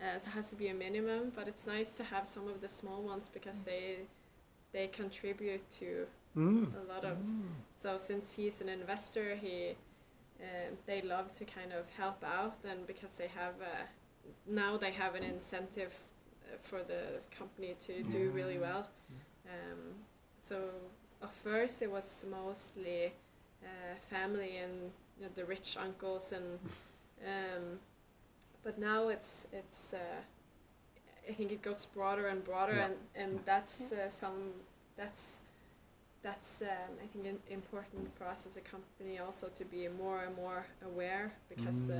and so it has to be a minimum. But it's nice to have some of the small ones because they contribute to a lot of. So since he's an investor, they love to kind of help out, and because they have now they have an incentive for the company to do really well. So at first it was mostly family and the rich uncles, and but now it's I think it goes broader and broader, and that's I think important for us as a company also to be more and more aware, because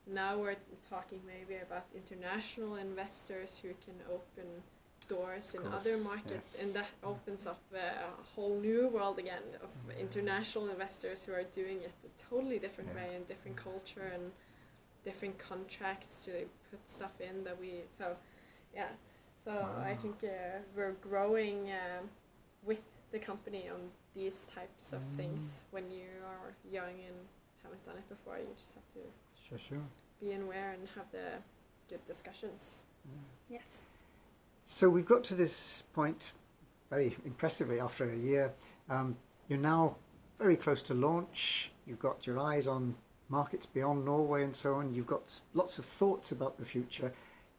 now we're talking maybe about international investors who can open doors in other markets, and that opens up a whole new world again of international investors who are doing it a totally different way, and different culture and different contracts to put stuff in that we I think we're growing with the company on these types of things. When you are young and haven't done it before, you just have to be aware and have the good discussions. Yes. So we've got to this point very impressively after a year. You're now very close to launch. You've got your eyes on markets beyond Norway and so on. You've got lots of thoughts about the future.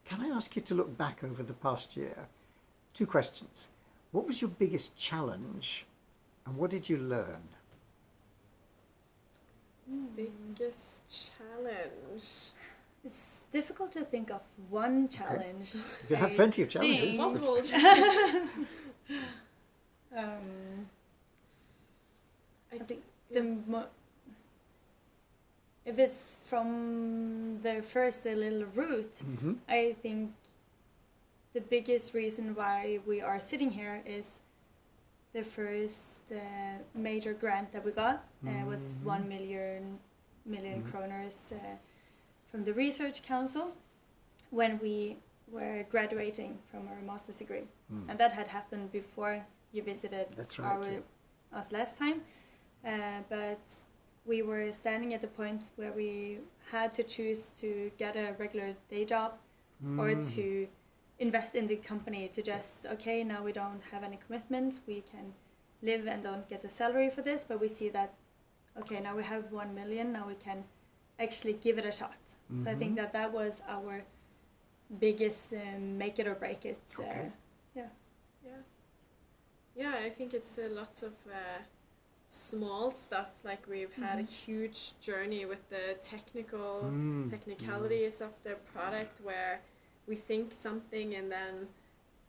Can I ask you to look back over the past year? 2 questions. What was your biggest challenge, and what did you learn? Biggest challenge? It's difficult to think of one challenge. You have plenty of challenges. Multiple I think if it's from the first little route, I think the biggest reason why we are sitting here is the first major grant that we got was 1 million kroners from the Research Council when we were graduating from our master's degree. And that had happened before you visited us last time. But we were standing at the point where we had to choose to get a regular day job or to invest in the company, to just, okay, now we don't have any commitment, we can live and don't get a salary for this, but we see that, okay, now we have 1 million, now we can actually give it a shot. So I think that was our biggest make it or break it. Yeah, I think it's lots of small stuff, like we've had a huge journey with the technicalities of the product, where we think something and then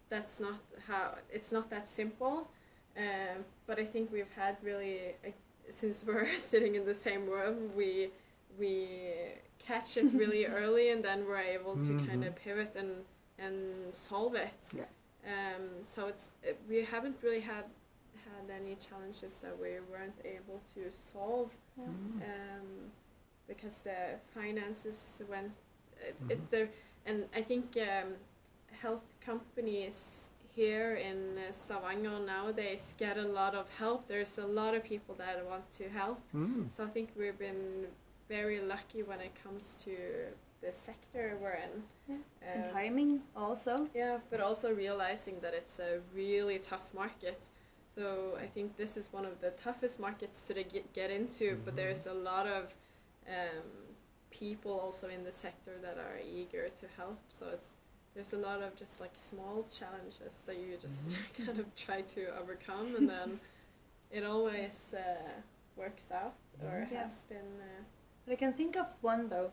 that's not how, it's not that simple. But I think we've had really, since we're sitting in the same room, we catch it really early, and then we're able to kind of pivot and solve it. So we haven't really had any challenges that we weren't able to solve, because the finances went and I think health companies here in Stavanger nowadays get a lot of help. There's a lot of people that want to help, so I think we've been very lucky when it comes to the sector we're in. And timing also. Yeah, but also realizing that it's a really tough market. So I think this is one of the toughest markets to get into, but there's a lot of people also in the sector that are eager to help. So there's a lot of just like small challenges that you just kind of try to overcome, and then it always works out, or has been. But I can think of one though,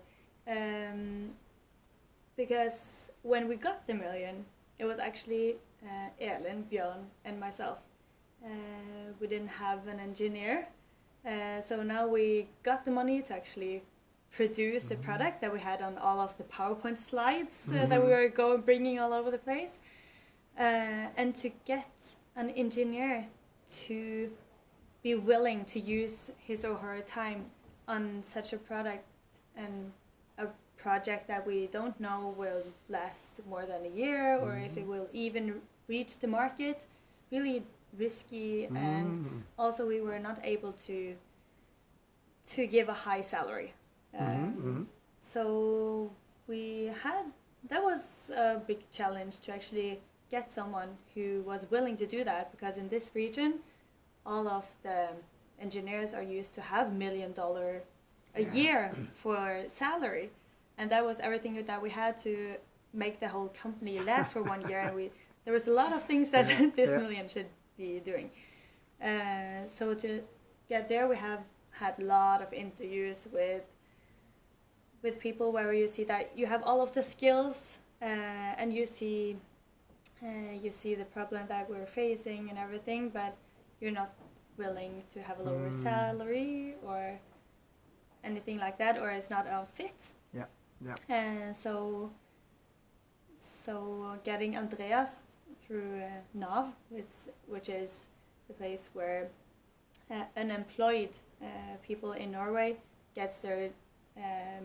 because when we got the million, it was actually Elin, Björn, and myself. We didn't have an engineer, so now we got the money to actually produce the product that we had on all of the PowerPoint slides that we were bringing all over the place, and to get an engineer to be willing to use his or her time on such a product, and a project that we don't know will last more than a year, or if it will even reach the market, really risky. And also we were not able to give a high salary, so that was a big challenge to actually get someone who was willing to do that, because in this region, all of the engineers are used to have $1 million a year for salary, and that was everything that we had to make the whole company last for 1 year. And there was a lot of things that this million should be doing. So to get there, we have had a lot of interviews with people where you see that you have all of the skills, and you see the problem that we're facing and everything, but you're not willing to have a lower salary or anything like that, or it's not a fit. So getting Andreas through NAV, which is the place where unemployed people in Norway gets their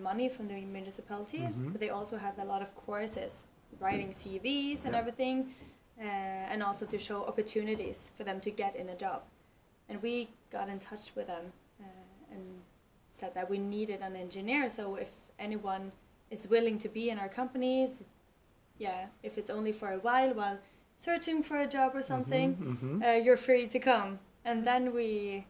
money from the municipality, but they also have a lot of courses, writing CVs and everything, and also to show opportunities for them to get in a job. And we got in touch with them and said that we needed an engineer, so if anyone is willing to be in our company, if it's only for a while searching for a job or something, you're free to come. And then we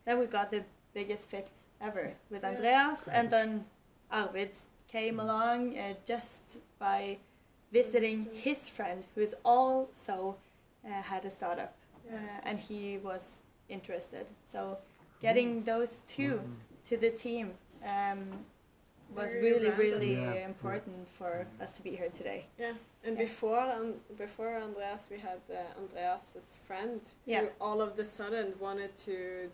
got the biggest fit ever with Andreas. Great. And then Arvid came along just by visiting his friend, who is also had a startup, and he was interested. So getting those two to the team was really important for us to be here today. Yeah, and before Andreas, we had Andreas's friend who all of a sudden wanted to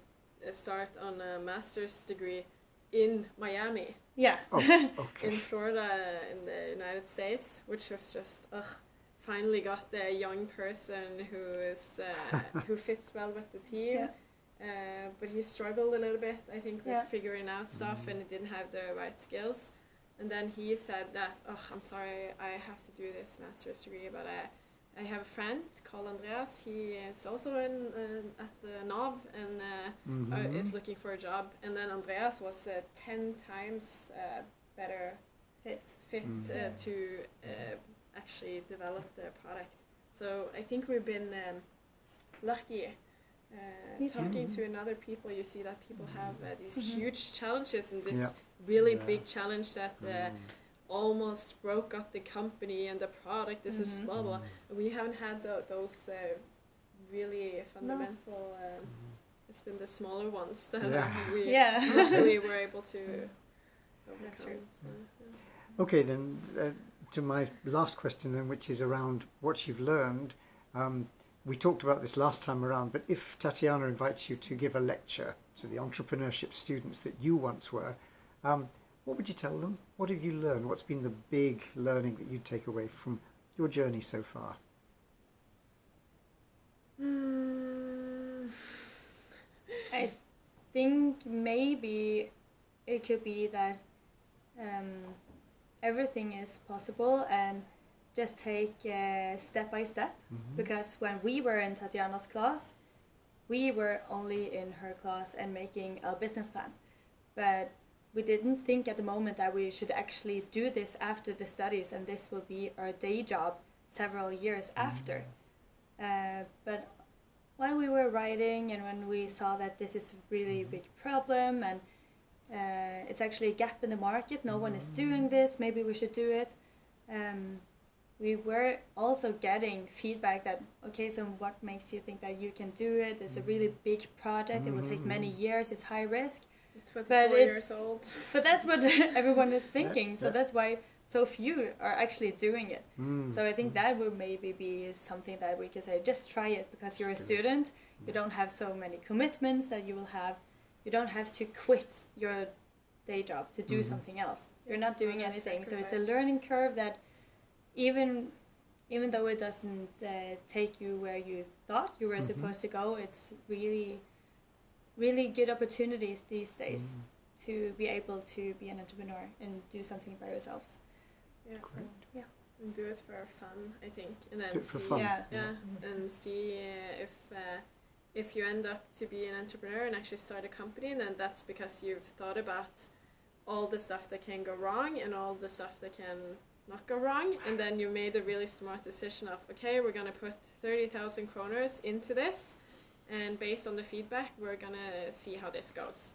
start on a master's degree in Miami. Yeah. In Florida, in the United States, which was just finally got the young person who fits well with the team. Yeah. But he struggled a little bit, I think, with figuring out stuff, and he didn't have the right skills. And then he said that, I'm sorry, I have to do this master's degree, but I have a friend called Andreas. He is also at the NAV and is looking for a job. And then Andreas was 10 times better fit to actually develop the product. So I think we've been lucky. Talking to another people, you see that people have these huge challenges, and this really big challenge that almost broke up the company and the product. This is blah blah. We haven't had those really fundamental. It's been the smaller ones that we were able to overcome. So, Okay, then to my last question then, which is around what you've learned. We talked about this last time around, but if Tatiana invites you to give a lecture to the entrepreneurship students that you once were, what would you tell them? What have you learned? What's been the big learning that you take away from your journey so far? I think maybe it could be that everything is possible, and just take step by step, because when we were in Tatiana's class, we were only in her class and making a business plan. But we didn't think at the moment that we should actually do this after the studies, and this will be our day job several years after. But while we were writing, and when we saw that this is really a big problem, and it's actually a gap in the market, no one is doing this, maybe we should do it. We were also getting feedback that, okay, so what makes you think that you can do it? It's a really big project. It will take many years. It's high risk. 24 years old. But that's what everyone is thinking. So that's why so few are actually doing it. So I think that would maybe be something that we could say, just try it, because you're a student. You don't have so many commitments that you will have. You don't have to quit your day job to do something else. You're not doing anything. So it's a learning curve that even though it doesn't take you where you thought you were supposed to go, it's really, really good opportunities these days to be able to be an entrepreneur and do something by yourselves. And do it for fun, I think, and then and see if you end up to be an entrepreneur and actually start a company, and then that's because you've thought about all the stuff that can go wrong and all the stuff that can not go wrong, and then you made a really smart decision of, okay, we're going to put 30,000 kroners into this, and based on the feedback we're going to see how this goes.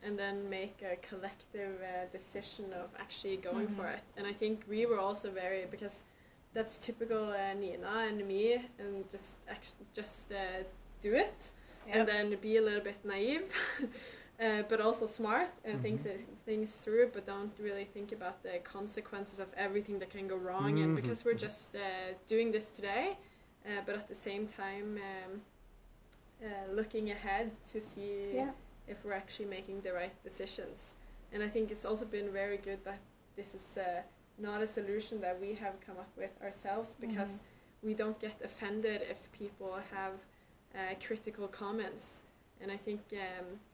And then make a collective decision of actually going for it. And I think we were also very, because that's typical Nina and me, and just do it, and then be a little bit naive, but also smart, and think things through, but don't really think about the consequences of everything that can go wrong. And because we're just doing this today, but at the same time looking ahead to see if we're actually making the right decisions. And I think it's also been very good that this is not a solution that we have come up with ourselves, because we don't get offended if people have critical comments. And I think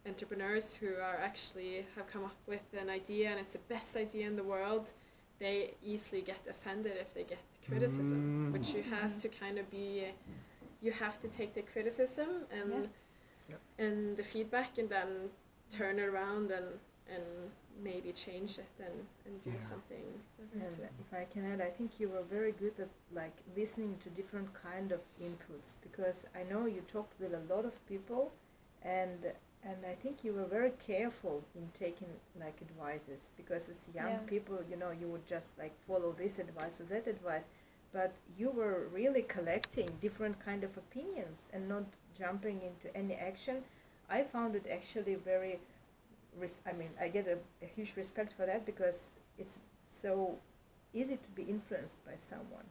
entrepreneurs who are actually have come up with an idea and it's the best idea in the world, they easily get offended if they get criticism, which you have to kind of be, you have to take the criticism and the feedback, and then turn it around and maybe change it and do something different. And if I can add, I think you were very good at like listening to different kind of inputs, because I know you talked with a lot of people, and I think you were very careful in taking like advices, because as young people, you know, you would just like follow this advice or that advice, but you were really collecting different kind of opinions and not jumping into any action. I found it actually very I mean, I get a huge respect for that, because it's so easy to be influenced by someone.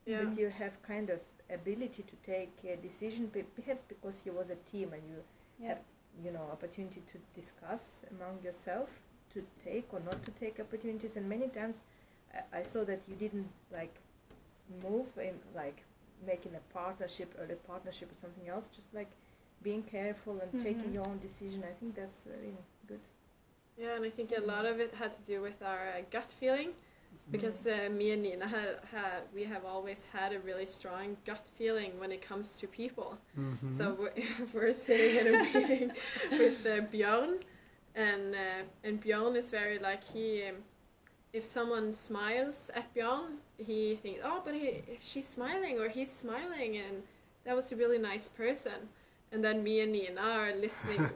But you have kind of ability to take a decision, perhaps because you was a team and you have, you know, opportunity to discuss among yourself, to take or not to take opportunities. And many times I saw that you didn't like move in like making a partnership or a partnership or something else, just like being careful and taking your own decision. I think that's very good. Yeah, and I think a lot of it had to do with our gut feeling, because me and Nina we have always had a really strong gut feeling when it comes to people. So we're sitting in a meeting with Björn, and Björn is very like, if someone smiles at Björn, he thinks, oh, but she's smiling or he's smiling, and that was a really nice person. And then me and Nina are listening.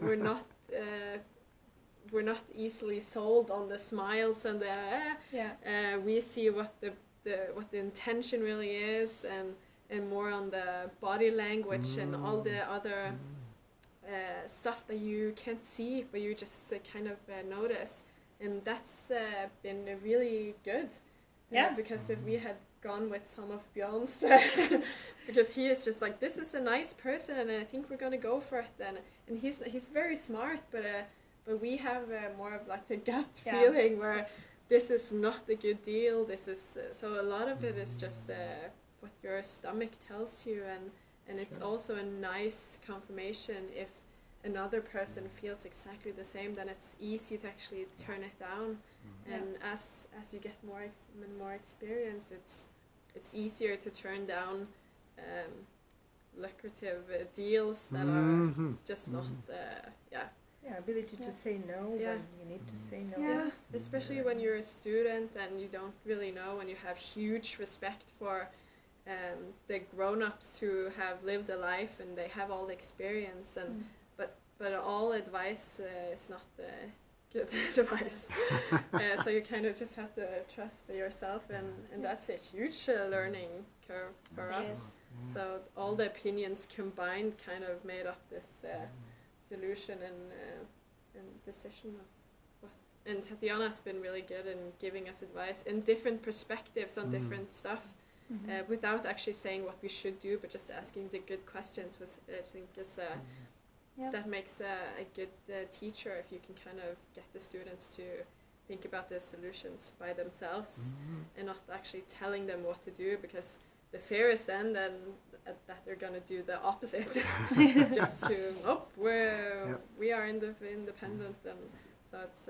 We're not easily sold on the smiles and the we see what the intention really is, and more on the body language and all the other stuff that you can't see but you just kind of notice. And that's been really good. Because if we had gone with some of Björn's, because he is just like, this is a nice person and I think we're gonna go for it then. And he's very smart, but we have more of like the gut feeling where this is not a good deal. This is so a lot of it is just what your stomach tells you, and it's also a nice confirmation if another person feels exactly the same. Then it's easy to actually turn it down. And as you get more experience, it's easier to turn down lucrative deals that are just not ability to say no when you need to say no. Especially when you're a student and you don't really know, and you have huge respect for the grown-ups who have lived a life and they have all the experience, and but all advice is not good advice. So you kind of just have to trust yourself, and that's a huge learning curve for us. So all the opinions combined kind of made up this solution and decision of what. And Tatiana's been really good in giving us advice and different perspectives on different stuff, without actually saying what we should do, but just asking the good questions, which I think is that makes a good teacher, if you can kind of get the students to think about the solutions by themselves and not actually telling them what to do, because the fear is then that they're going to do the opposite, just to we are independent, and so it's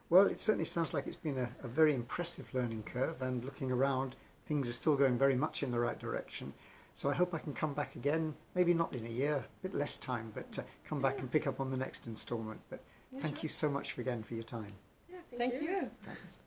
Well, it certainly sounds like it's been a very impressive learning curve, and looking around, things are still going very much in the right direction. So I hope I can come back again, maybe not in a year, a bit less time, but come back and pick up on the next instalment. But thank you so much again for your time. Yeah, Thank you. Thanks.